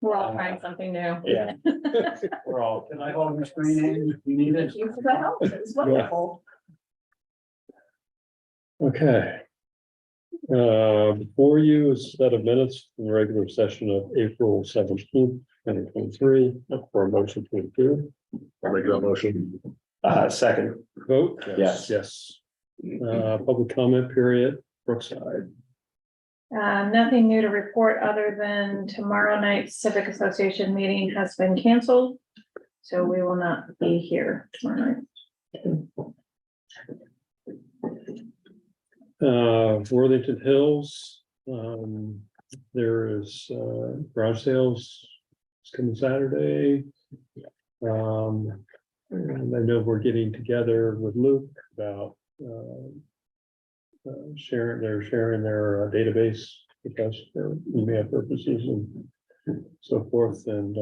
We're all trying something new. Yeah. We're all. Can I hold the screen in if you need it? Thank you for the help. It's wonderful. Okay. Before you is a set of minutes from the regular session of April 17th, 2023, for a motion to approve. I'll make that motion. Second. Vote? Yes. Yes. Public comment period, Brookside. Nothing new to report other than tomorrow night's Civic Association meeting has been canceled. So we will not be here tomorrow night. Worthington Hills, there is garage sales. It's coming Saturday. And I know we're getting together with Luke about sharing their database with us for email purposes and so forth. And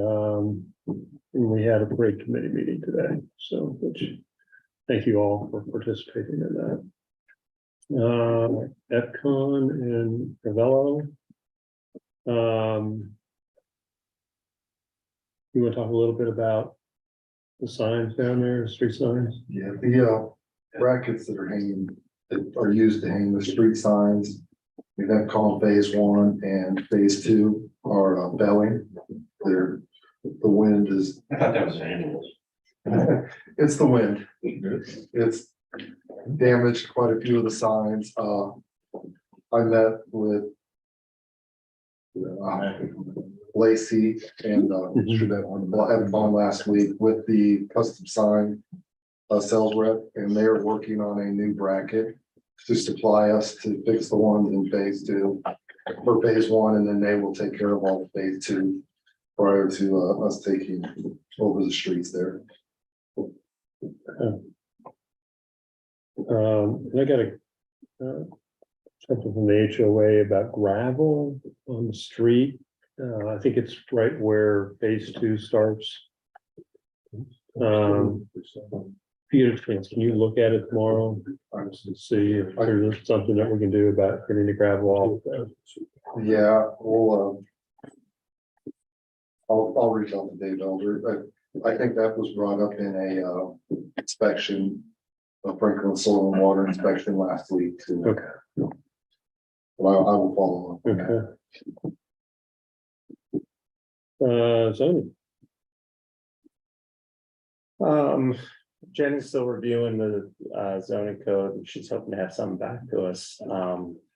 we had a great committee meeting today. So thank you all for participating in that. Epcon and Ravello. You want to talk a little bit about the signs down there, street signs? Yeah, the brackets that are hanging, that are used to hang the street signs. We've had called phase 1 and phase 2 are belling. The wind is. I thought that was animals. It's the wind. It's damaged quite a few of the signs. I met with Lacey and Epcon last week with the custom sign sales rep, and they're working on a new bracket to supply us to fix the ones in phase 2 for phase 1, and then they will take care of all the phase 2 prior to us taking over the streets there. And I got something from the HOA about gravel on the street. I think it's right where phase 2 starts. If you get a chance, can you look at it tomorrow and see if there's something that we can do about getting the gravel off there? Yeah, I'll reach out to Dave Elder. I think that was brought up in a inspection, a Franklin soil and water inspection last week too. Okay. Well, I will follow up. Okay. Zoning. Jenny's still reviewing the zoning code, and she's hoping to have something back to us.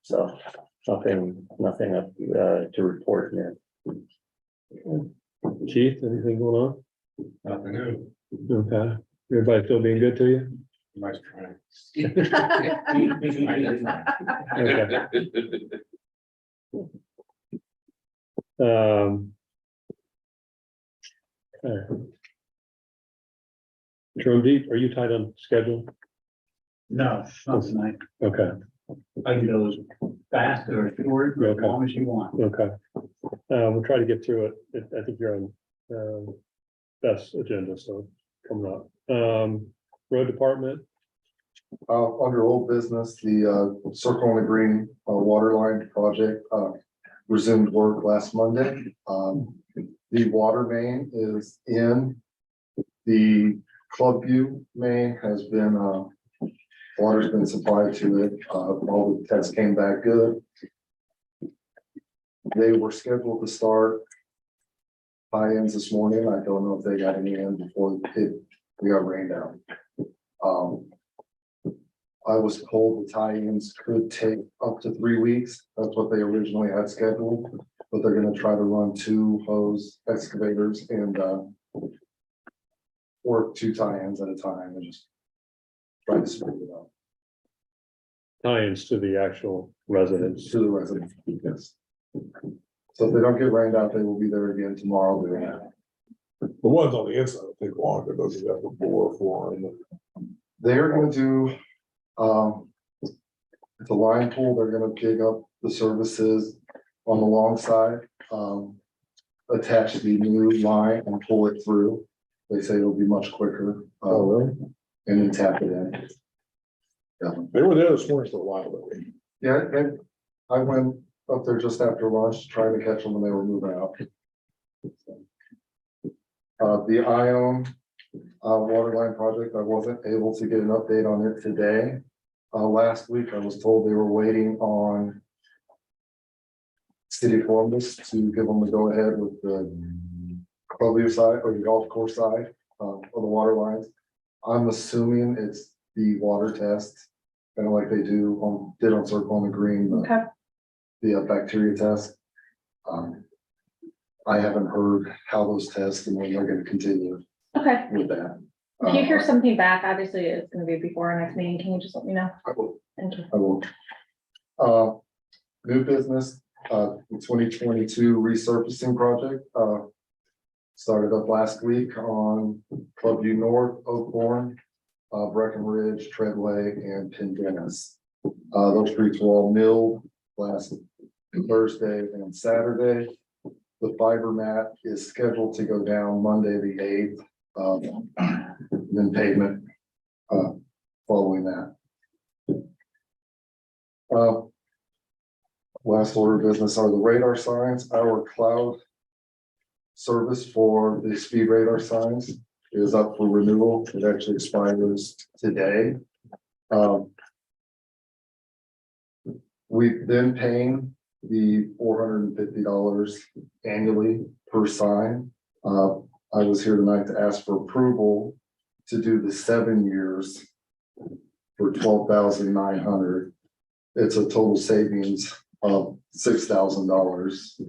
So nothing to report here. Keith, anything going on? Nothing new. Okay. Everybody still being good to you? Nice try. Okay. Jerome Deep, are you tight on schedule? No, not tonight. Okay, I can go as fast or short, as Okay. long as you want. okay. We'll try to get through it. I think you're on best agenda, so coming up. Road department. Under old business, the Circle on the Green water line project resumed work last Monday. The water main is in. The Clubview main has been water's been supplied to it. All the tests came back good. They were scheduled to start tie-ins this morning. I don't know if they got any in before we got rained out. I was told the tie-ins could take up to 3 weeks. That's what they originally had scheduled, but they're gonna try to run 2 hose excavators and work 2 tie-ins at a time and just try to spread it out Tie-ins to the actual residents. to the residents. Yes. So if they don't get rained out, they will be there again tomorrow doing that. The ones on the inside take longer, doesn't have a bore for them. They're gonna do, the line pool, they're gonna dig up the services on the long side, attach the new line and pull it through. They say it'll be much quicker. Really? And then tap it in. Yeah, They were there this morning for a while, though. yeah, and I went up there just after lunch, trying to catch them when they were moving out. The Ion water line project, I wasn't able to get an update on it today. Last week, I was told they were waiting on City of Columbus to give them the go ahead with the clubhouse side or the golf course side of the water lines. I'm assuming it's the water test, kind of like they did on Circle on the Green, Okay, the bacteria test. I haven't heard how those tests and when they're going to continue okay. with that. If you hear something back, obviously it's gonna be before our next meeting. Can you just let me know? I will. Thank you. I will. New business, the 2022 resurfacing project, started up last week on Clubview North, Oakbourne, Breckenridge, Treadway, and Pendennis. Those streets were all milled last Thursday and Saturday. The fiber mat is scheduled to go down Monday, the 8th, then pavement, following that. Last order of business are the radar signs. Our cloud service for the speed radar signs is up for renewal. It actually expires today. We've been paying the $450 annually per sign. I was here tonight to ask for approval to do the 7 years for $12,900. It's a total savings of $6,000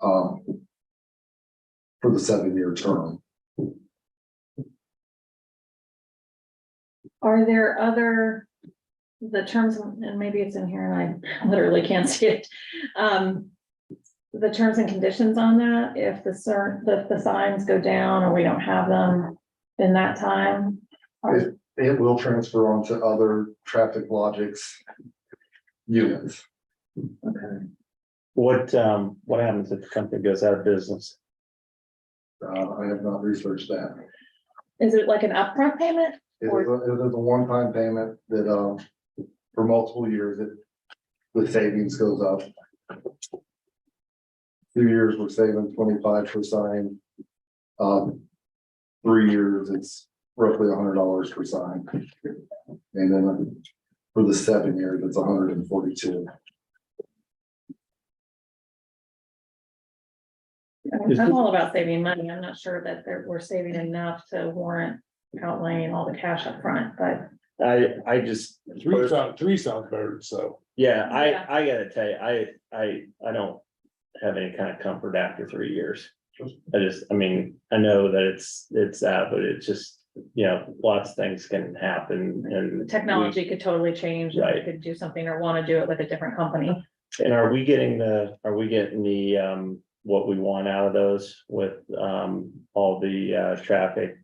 for the 7-year term. Are there other, the terms, and maybe it's in here and I literally can't see it. The terms and conditions on that, if the signs go down or we don't have them in that time? It will transfer onto other traffic logics units. Okay. What happens if the company goes out of business? I have not researched that. Is it like an upfront payment? It is a one-time payment that, for multiple years, the savings goes up. 2 years, we're saving 25 per sign. 3 years, it's roughly $100 per sign. And then for the 7 years, it's 142. I'm all about saving money. I'm not sure that we're saving enough to warrant outlaying all the cash up front, but. I just. Three sounds better, so. Yeah, Yeah. I gotta tell you, I don't have any kind of comfort after 3 years. I mean, I know that it's but it's just, lots of things can happen and. Technology could totally change. And we Right. could do something or want to do it with a different company. And are we getting the, what we want out of those with, all the, traffic,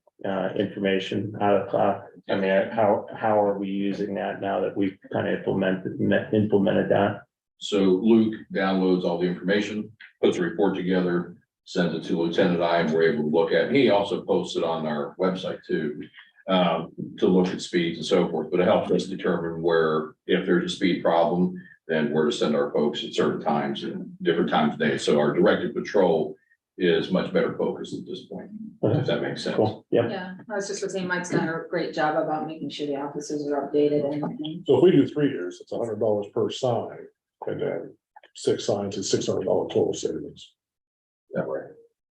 information out of cloud? I mean, how are we using that now that we've kind of implemented that? So Luke downloads all the information, puts a report together, sends it to Lieutenant I, and we're able to look at, he also posts it on our website too, to look at speeds and so forth, but it helps us determine where, if there's a speed problem, then where to send our folks at certain times and different times of day. So our directed patrol is much better focused at this point, if that makes sense. Cool, yep. Yeah, I was just saying Mike's done a great job about making sure the officers are updated and. So if we do 3 years, it's $100 per sign, and then 6 signs is $600 total savings. That way.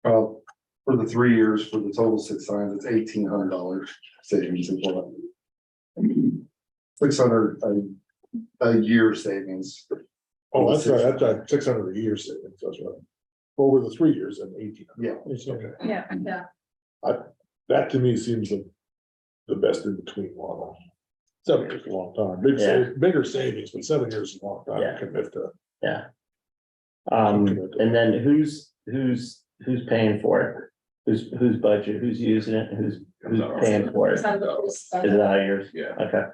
For the 3 years, for the total 6 signs, it's $1,800 savings. As well. 600 a year savings. Oh, that's right, that's 600 a year savings, that's right. Over the 3 years and 18. Yeah. Okay. Yeah. That to me seems the best in between model. 7 years is a long time, bigger savings, but 7 years is a long time Yeah. to commit to. Yeah. And then who's paying for it? Whose budget, who's using it, who's paying for it? Is it out of yours? Yeah. Okay.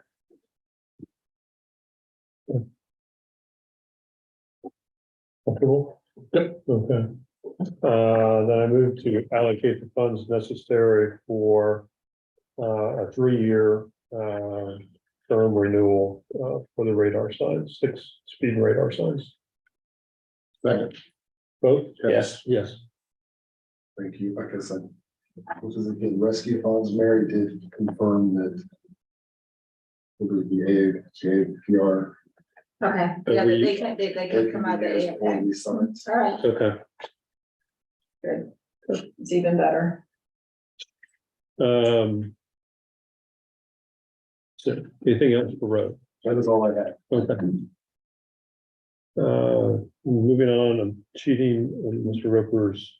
Comfortable? Yep. Okay. Then I move to allocate the funds necessary for a 3-year term renewal for the radar signs, 6 speed radar signs. Second. Both? Yes. Yes. Thank you. Like I said, this is a good rescue funds. Mary did confirm that it would be APR. Okay, yeah, they can come out of the AFA. These signs. All right, Okay. Good. It's even better. So anything else for road? That is all I had. Okay. Moving on, I'm cheating on Mr. Roper's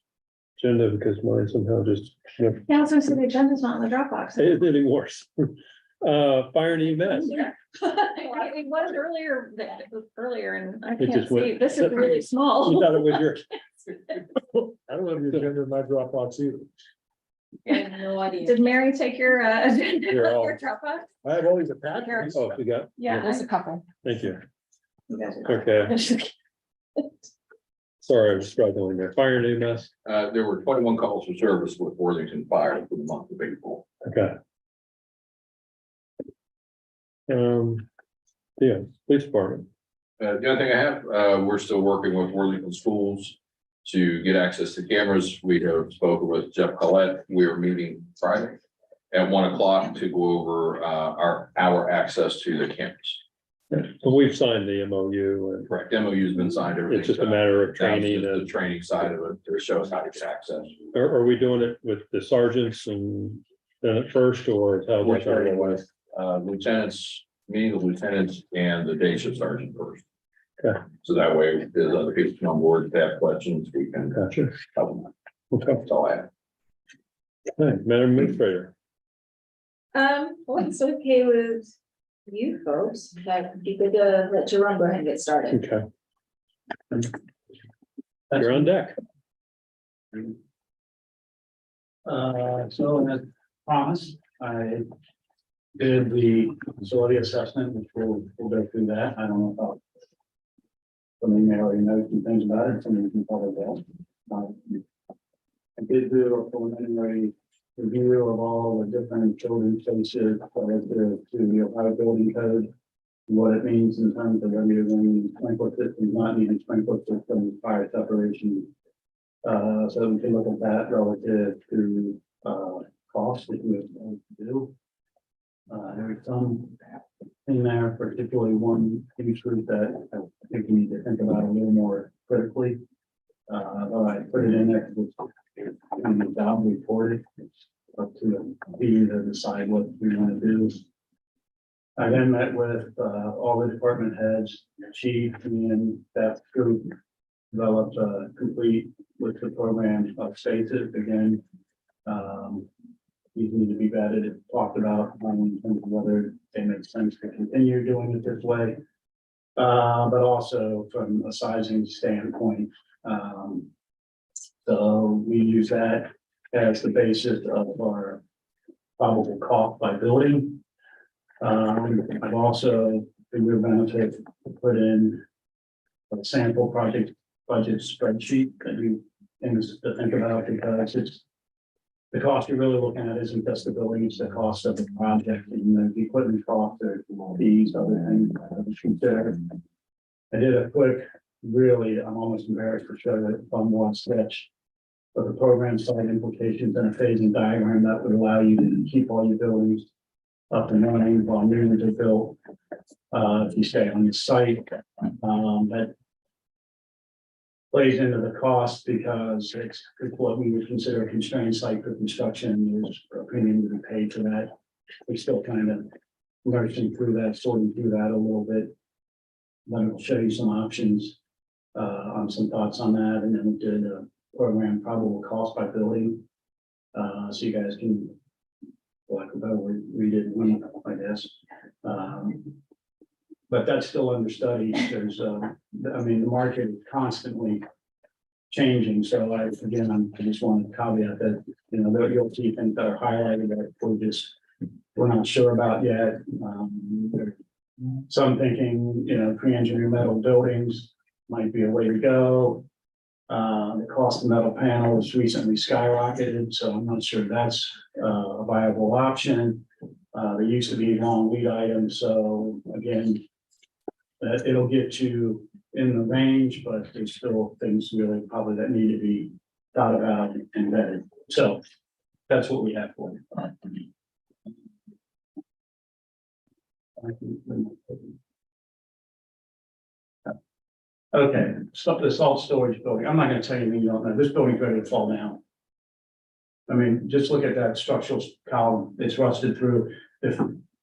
agenda because mine somehow just, Yeah, I was gonna say the agenda's not in the Dropbox. it's getting worse. Fire and EMS. It was earlier, earlier and I It can't just went- see, this is really You small. thought it was your, I don't have the agenda in my Dropbox either. I have no idea. Did Mary take your agenda You're off all- your Dropbox? I have all these attachments. oh, we got, Yeah. There's a couple. thank you. You guys are- Okay, sorry, I was struggling there. Fire and EMS. There were 21 calls for service with Worthington Fire for the month of April. Okay. Yeah, police department. The other thing I have, we're still working with Worthington Schools to get access to cameras. We have spoken with Jeff Collette. We're meeting Friday at 1 o'clock to go over our access to the cameras. So we've signed the MOU and Correct. MOU's been signed. it's just a everything's matter of done. Now it's training. just And the training side of it to show us how to get access. are we doing it with the sergeants and then at first, or how? We're starting with lieutenants, me, the lieutenants, and the day shift sergeant first. Okay. So that way, if there's other people come on board, if they have questions, we can Gotcha. help them. Okay. That's all I have. Hey, Madam Administrator. Well, it's okay with you folks, that'd be good to let Jerome go ahead and get started. Okay. You're on deck. So as promised, I did the facility assessment, which we'll go through that. I don't know about some of you may already know some things about it, some of you can probably tell. I did do a preliminary review of all the different building spaces relative to the Ohio Building Code, what it means in terms of everything, sprinkler systems, not needing sprinkler systems, fire separation. So we can look at that relative to cost that we have to do. There's some in there, particularly one issue that I think we need to think about a little more critically. But I put it in there because it's in the job reported. It's up to you to decide what we want to do. I then met with all the department heads, chief, and that group developed a complete list of programs of spaces. Again, these need to be vetted and talked about in terms of whether they make sense to continue doing it this way. But also from a sizing standpoint. So we use that as the basis of our probable cost by building. I've also, for your benefit, put in a sample project budget spreadsheet that you things to think about, because it's the cost you're really looking at isn't just the building, it's the cost of the project and the equipment cost, or these other things to consider. I did a quick, really, I'm almost embarrassed to show it on one sketch of the program site implications and a phasing diagram that would allow you to keep all your buildings up and running while new ones are built. If you stay on the site, that plays into the cost because it's what we would consider a constrained site for construction. There's a premium to be paid for that. We're still kind of nursing through that, sorting through that a little bit. But I'll show you some options on some thoughts on that, and then we did a program probable cost by building. So you guys can, for lack of a better word, read it, I guess. But that's still under study. There's, I mean, the market is constantly changing. So I just want to caveat that, you know, you'll see things that are highlighted that we're not sure about yet. Some thinking, you know, pre-engineered metal buildings might be a way to go. The cost of metal panels recently skyrocketed, so I'm not sure that's a viable option. There used to be long lead items, so again, it'll get you in the range, but there's still things really probably that need to be thought about and vetted. So that's what we have for you. Okay, stuff, the salt storage building. I'm not gonna tell you anything you don't know. This building's ready to fall down. I mean, just look at that structural column. It's rusted through. If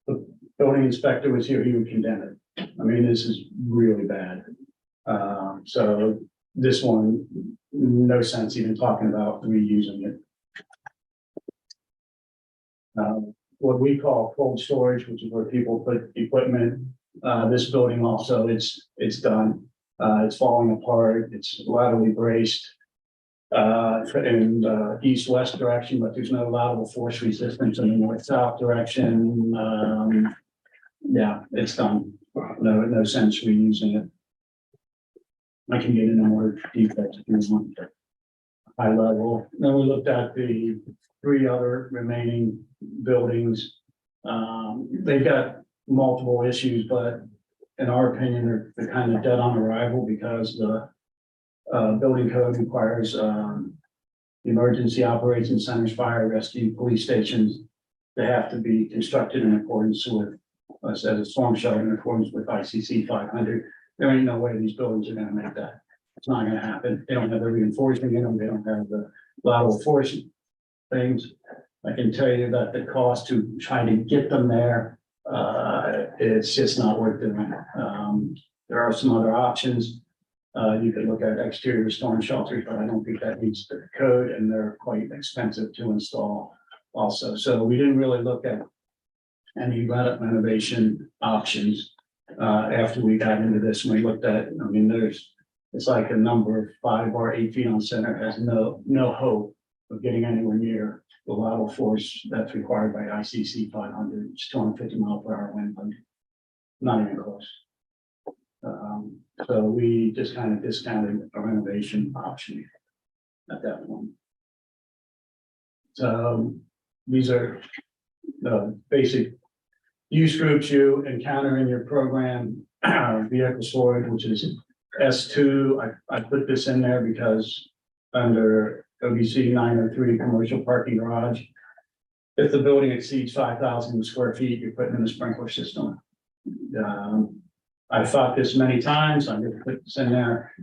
the building inspector was here, he would condemn it. I mean, this is really bad. So this one, no sense even talking about reusing it. What we call cold storage, which is where people put equipment. This building also, it's done. It's falling apart. It's laterally braced. In east-west direction, but there's no lateral force resistance in the north-south direction. Yeah, it's done. No sense reusing it. I can get into more details if you want. High level. Then we looked at the 3 other remaining buildings. They've got multiple issues, but in our opinion, they're kind of dead on arrival because the building code requires emergency operations centers, fire rescue, police stations. They have to be constructed in accordance with, as a storm shelter in accordance with ICC 500. There ain't no way these buildings are gonna make that. It's not gonna happen. They don't have the reinforcement in them. They don't have the lateral force things. I can tell you that the cost to try to get them there, it's just not worth doing. There are some other options. You could look at exterior storm shelters, but I don't think that meets the code, and they're quite expensive to install also. So we didn't really look at any renovation options after we got into this. And we looked at, I mean, it's like a number of 5 or 8 feet on center has no hope of getting anywhere near the lateral force that's required by ICC 500. It's 250 mile per hour wind, not even close. So we just kind of discounted a renovation option at that point. So these are the basic use groups you encounter in your program. Vehicle storage, which is S2. I put this in there because under OBC 903 commercial parking garage, if the building exceeds 5,000 square feet, you're putting in a sprinkler system. I've thought this many times. I'm going to put this in there.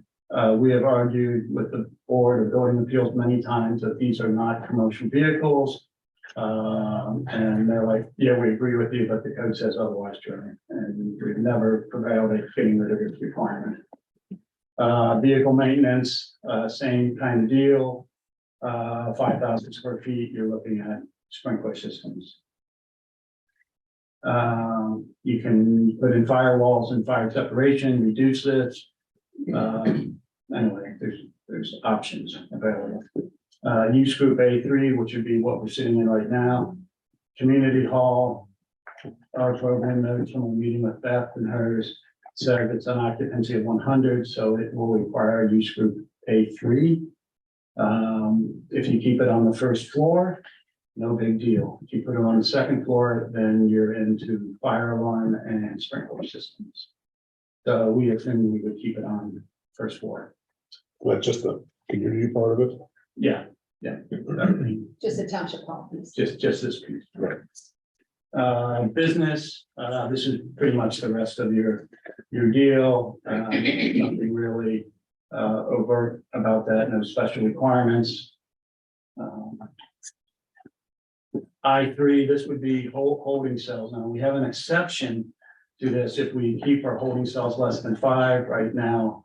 We have argued with the Board of Building Appeals many times that these are not commercial vehicles. And they're like, yeah, we agree with you, but the code says otherwise, Jeremy. And we've never prevailed at getting rid of this requirement. Vehicle maintenance, same kind of deal. 5,000 square feet, you're looking at sprinkler systems. You can put in firewalls and fire separation, reduce this. Anyway, there's options available. Use group A3, which would be what we're sitting in right now. Community hall. Our program notes from a meeting with Beth and hers said it's an occupancy of 100, so it will require use group A3. If you keep it on the first floor, no big deal. If you put it on the second floor, then you're into fire alarm and sprinkler systems. So we assume we would keep it on the first floor. That's just the community part of it. Yeah. Just a township hall. Just this piece. Business, this is pretty much the rest of your deal. Nothing really overt about that, no special requirements. I3, this would be holding cells. Now, we have an exception to this if we keep our holding cells less than 5. Right now,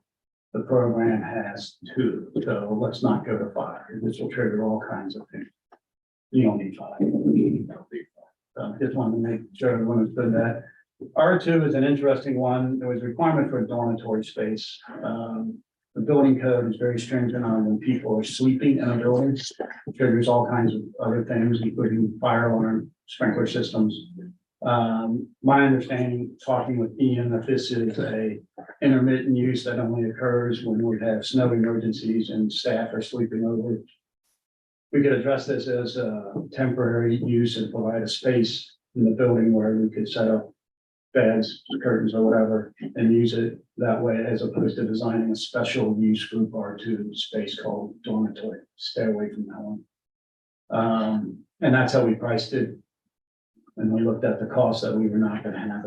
the program has 2, so let's not go to 5. This will trigger all kinds of things. You don't need 5. So just wanted to make sure everyone understood that. R2 is an interesting one. There was a requirement for a dormitory space. The building code is very stringent on when people are sleeping in a building. It triggers all kinds of other things, including fire alarm, sprinkler systems. My understanding, talking with Ian, that this is a intermittent use that only occurs when we have snow emergencies and staff are sleeping over. We could address this as a temporary use and provide a space in the building where we could set up beds, curtains or whatever, and use it that way as opposed to designing a special use group R2 space called dormitory. Stay away from that one. And that's how we priced it. And we looked at the cost that we were not gonna have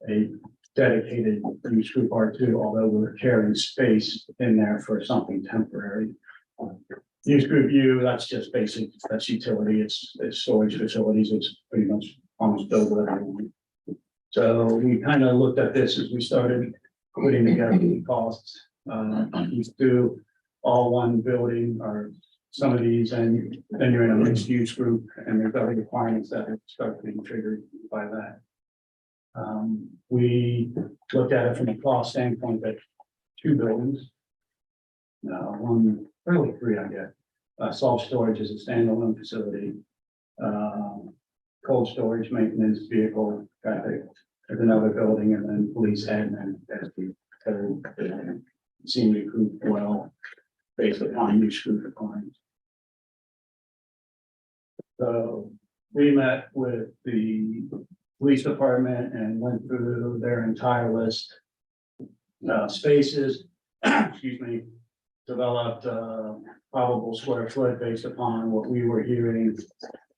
a dedicated use group R2, although we're carrying space in there for something temporary. Use group U, that's just basic, that's utility, it's storage facilities, it's pretty much almost built with everyone. So we kind of looked at this as we started putting together the costs. These two, all one building, or some of these, and then you're in a mixed use group, and there's other requirements that start being triggered by that. We looked at it from a cost standpoint, that 2 buildings. One, really 3, I guess. Self-storage is a standalone facility. Cold storage, maintenance, vehicle, traffic, there's another building, and then police admin as the third. Seem to group well based upon use group requirements. So we met with the police department and went through their entire list. Spaces, excuse me, developed probable square foot based upon what we were hearing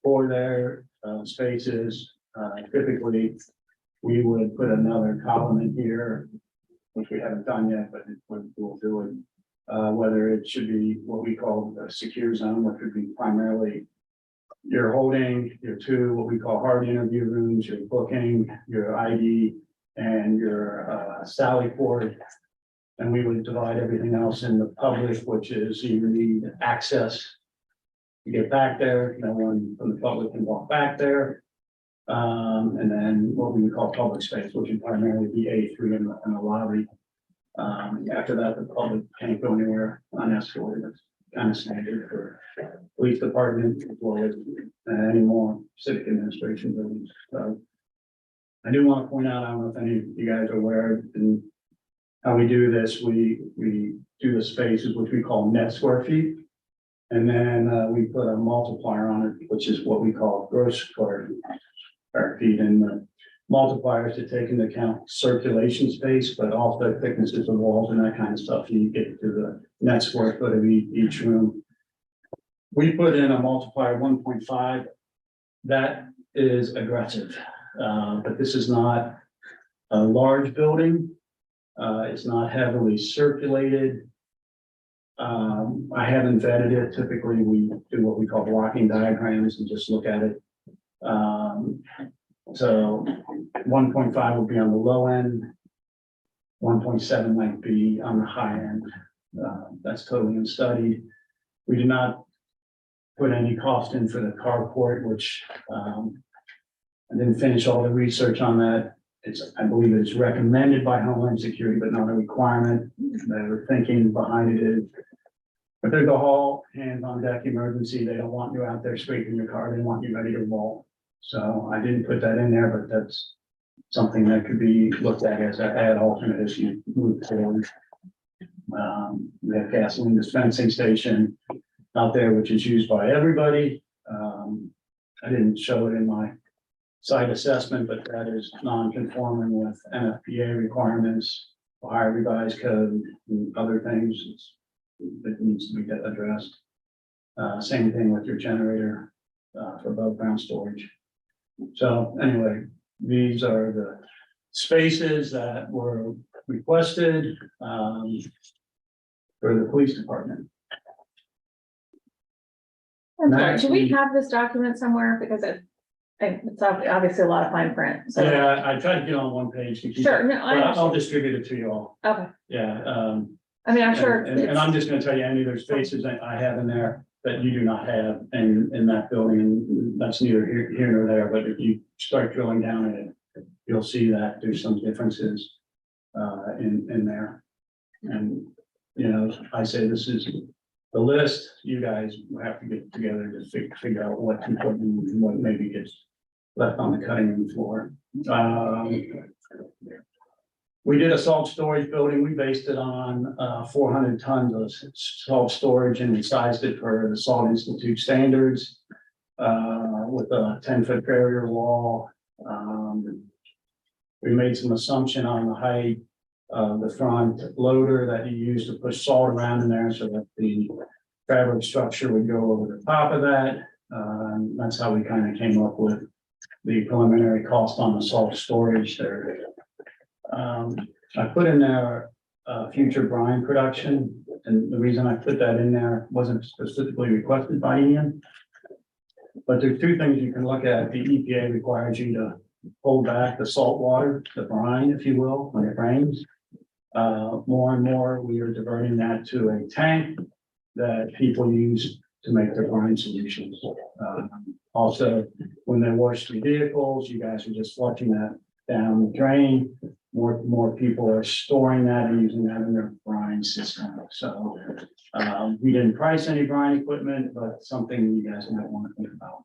for their spaces. Typically, we would put another column in here, which we haven't done yet, but we'll do it. Whether it should be what we call a secure zone, which would be primarily your holding, your 2, what we call hard interview rooms, your booking, your ID, and your Sally port. And we would divide everything else in the public, which is you need access to get back there. No one from the public can walk back there. And then what we would call public space, which would primarily be A3 in the lobby. After that, the public can't go anywhere unescorted. It's kind of standard for police department as well as any more civic administration buildings. So I do want to point out, I don't know if any of you guys are aware, and how we do this, we do the spaces, which we call net square feet. And then we put a multiplier on it, which is what we call gross square feet, and the multipliers to take into account circulation space, but also thicknesses of walls and that kind of stuff. You get to the net square foot of each room. We put in a multiplier 1.5. That is aggressive, but this is not a large building. It's not heavily circulated. I haven't vetted it. Typically, we do what we call blocking diagrams and just look at it. So 1.5 would be on the low end. 1.7 might be on the high end. That's totally unstudied. We did not put any cost in for the carport, which I didn't finish all the research on that. I believe it's recommended by Homeland Security, but not a requirement. Their thinking behind it is, if there's a haul, hands on deck emergency, they don't want you out there scraping your car, they want you ready to roll. So I didn't put that in there, but that's something that could be looked at as an add alternate as you move forward. We have gasoline dispensing station out there, which is used by everybody. I didn't show it in my site assessment, but that is non-conforming with NFPA requirements, Ohio revised code, and other things that needs to be addressed. Same thing with your generator for above ground storage. So anyway, these are the spaces that were requested for the police department. I'm sorry, do we have this document somewhere? Because it's obviously a lot of fine print, so. Yeah, I tried to get on one page. To keep Sure, it, no, but I I'll understand. distribute it to you all. Okay, Yeah. I mean, I'm sure. And I'm just gonna tell you, Andy, there's spaces that I have in there that you do not have in that building, and that's neither here nor there, but if you start drilling down in it, you'll see that there's some differences in there. And, you know, I say this is the list, you guys will have to get together to figure out what's important and what maybe gets left on the cutting room floor. We did a salt storage building. We based it on 400 tons of salt storage, and we sized it for the Salt Institute standards with a 10-foot barrier wall. We made some assumption on the height of the front loader that you use to push salt around in there so that the fabric structure would go over the top of that. That's how we kind of came up with the preliminary cost on the salt storage there. I put in there, future brine production, and the reason I put that in there wasn't specifically requested by Ian. But there's two things you can look at. The EPA requires you to hold back the salt water, the brine, if you will, when it rains. More and more, we are diverting that to a tank that people use to make their brine solutions. Also, when they wash the vehicles, you guys are just flushing that down the drain. More people are storing that and using that in their brine system. So we didn't price any brine equipment, but something you guys might want to think about.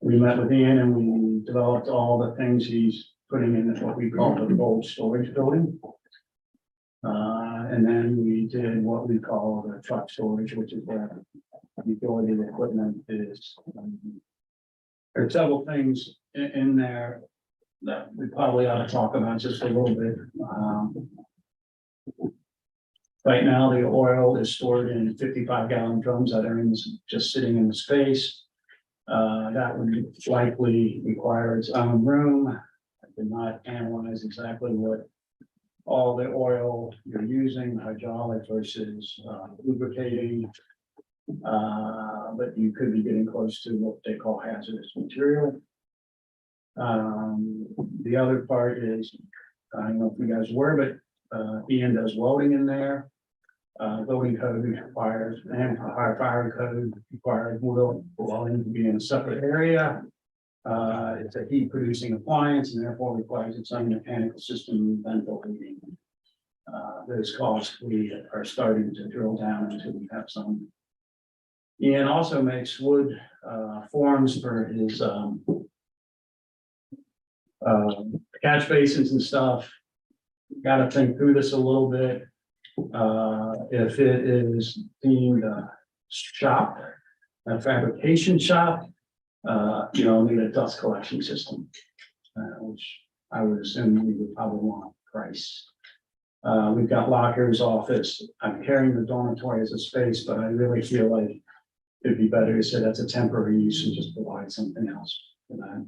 We met with Ian and we developed all the things he's putting in what we call the cold storage building. And then we did what we call the truck storage, which is where the utility equipment is. There are several things in there that we probably ought to talk about just a little bit. Right now, the oil is stored in 55-gallon drums that are just sitting in the space. That would likely require its own room. I did not analyze exactly what all the oil you're using, hydraulic versus lubricating. But you could be getting close to what they call hazardous material. The other part is, I don't know if you guys were, but Ian does welding in there. Building code requires, and fire code requires welding to be in a separate area. It's a heat producing appliance and therefore requires its own mechanical system, ventral heating. Those costs we are starting to drill down until we have some. Ian also makes wood forms for his catch basins and stuff. Got to think through this a little bit. If it is deemed a shop, a fabrication shop, need a dust collection system, which I would assume we would probably want price. We've got lockers, office. I'm carrying the dormitory as a space, but I really feel like it'd be better to say that's a temporary use and just provide something else for that.